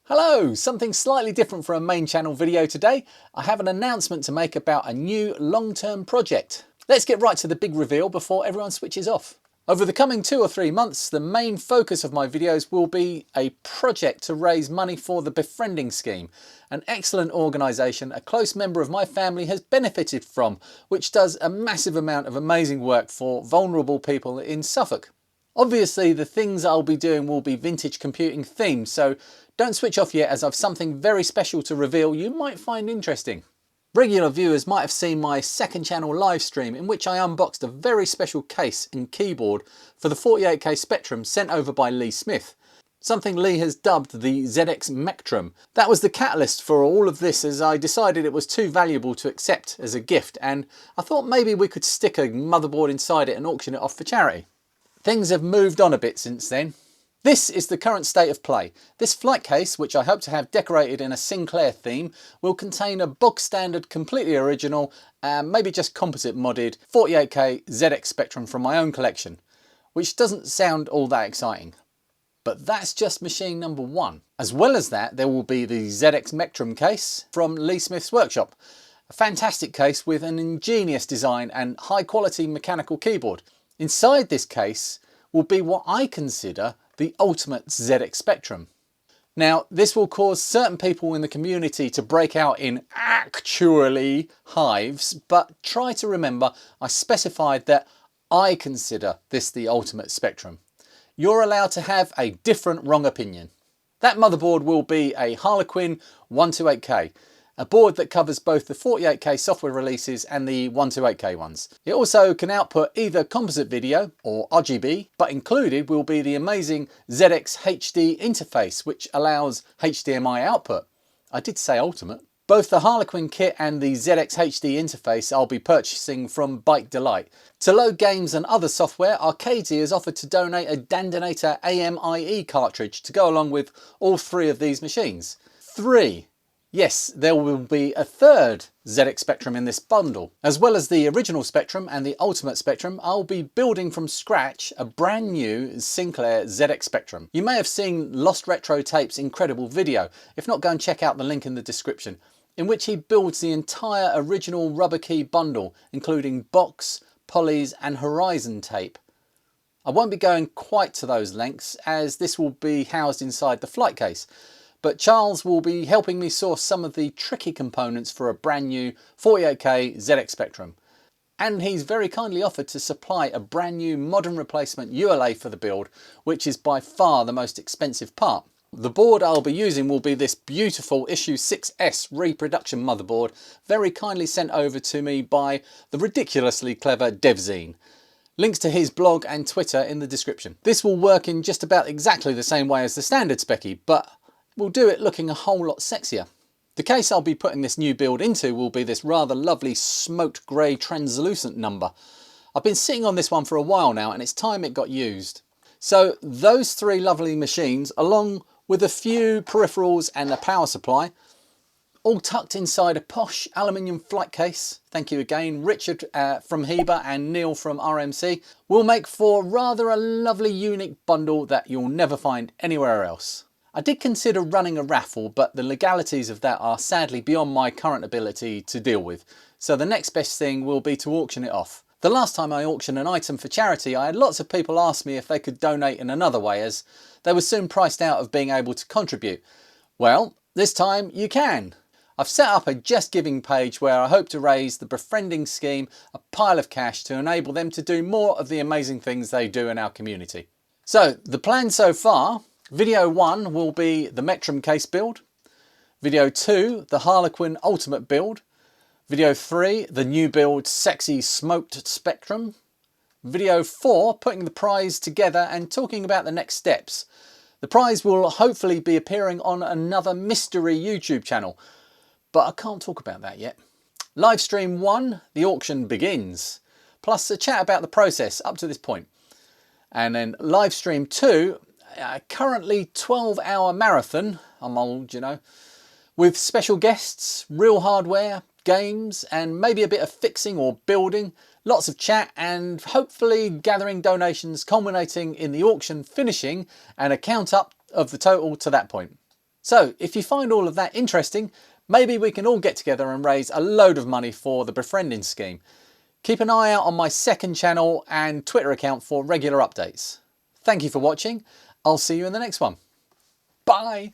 Hello, something slightly different for a main channel video today. I have an announcement to make about a new long-term project. Let's get right to the big reveal before everyone switches off. Over the coming 2 or 3 months, the main focus of my videos will be a project to raise money for the Befriending scheme, an excellent organisation a close member of my family has benefited from, which does a massive amount of amazing work for vulnerable people in Suffolk. Obviously, the things I'll be doing will be vintage computing themed, so don't switch off yet as I've something very special to reveal you might find interesting. Regular viewers might have seen my second channel live stream in which I unboxed a very special case and keyboard for the 48K Spectrum sent over by Lee Smith, something Lee has dubbed the ZX Spectrum. That was the catalyst for all of this, as I decided it was too valuable to accept as a gift, and I thought maybe we could stick a motherboard inside it and auction it off for charity. Things have moved on a bit since then. This is the current state of play. This flight case, which I hope to have decorated in a Sinclair theme, will contain a bog standard, completely original, maybe just composite modded 48K ZX Spectrum from my own collection, which doesn't sound all that exciting. But that's just machine number one. As well as that, there will be the ZX Spectrum case from Lee Smith's workshop. A fantastic case with an ingenious design and high quality mechanical keyboard. Inside this case will be what I consider the ultimate ZX Spectrum. Now, this will cause certain people in the community to break out in actually hives, but try to remember I specified that I consider this the ultimate Spectrum. You're allowed to have a different wrong opinion. That motherboard will be a Harlequin 128K. A board that covers both the 48K software releases and the 128K ones. It also can output either composite video or RGB, but included will be the amazing ZX HD interface, which allows HDMI output. I did say ultimate. Both the Harlequin kit and the ZX HD interface I'll be purchasing from Bike Delight. To load games and other software, Arcadesy has offered to donate a Dandinator AMIE cartridge to go along with all 3 of these machines. 3. Yes, there will be a third ZX Spectrum in this bundle. As well as the original Spectrum and the Ultimate Spectrum, I'll be building from scratch a brand new Sinclair ZX Spectrum. You may have seen Lost Retro Tape's incredible video. If not, go and check out the link in the description, in which he builds the entire original rubber key bundle, including box, polys and horizon tape. I won't be going quite to those lengths, as this will be housed inside the flight case. But Charles will be helping me source some of the tricky components for a brand new 48K ZX Spectrum. And he's very kindly offered to supply a brand new modern replacement ULA for the build, which is by far the most expensive part. The board I'll be using will be this beautiful Issue 6S reproduction motherboard, very kindly sent over to me by the ridiculously clever Devzine. Links to his blog and Twitter in the description. This will work in just about exactly the same way as the standard Specky, but we'll do it looking a whole lot sexier. The case I'll be putting this new build into will be this rather lovely smoked grey translucent number. I've been sitting on this one for a while now and it's time it got used. So those 3 lovely machines, along with a few peripherals and a power supply, all tucked inside a posh aluminium flight case, thank you again Richard from Heba and Neil from RMC, will make for rather a lovely unique bundle that you'll never find anywhere else. I did consider running a raffle, but the legalities of that are sadly beyond my current ability to deal with, so the next best thing will be to auction it off. The last time I auctioned an item for charity, I had lots of people ask me if they could donate in another way, as they were soon priced out of being able to contribute. Well, this time you can. I've set up a Just Giving page where I hope to raise the Befriending scheme a pile of cash to enable them to do more of the amazing things they do in our community. So, the plan so far: Video 1 will be the Spectrum case build. Video 2, the Harlequin Ultimate build. Video 3, the new build Sexy Smoked Spectrum. Video 4, putting the prize together and talking about the next steps. The prize will hopefully be appearing on another mystery YouTube channel, but I can't talk about that yet. Livestream 1, the auction begins, plus a chat about the process up to this point. And then Livestream 2, currently 12-hour marathon, I'm old, you know, with special guests, real hardware, games, and maybe a bit of fixing or building, lots of chat, and hopefully gathering donations culminating in the auction finishing and a count up of the total to that point. So if you find all of that interesting, maybe we can all get together and raise a load of money for the Befriending scheme. Keep an eye out on my second channel and Twitter account for regular updates. Thank you for watching. I'll see you in the next one. Bye.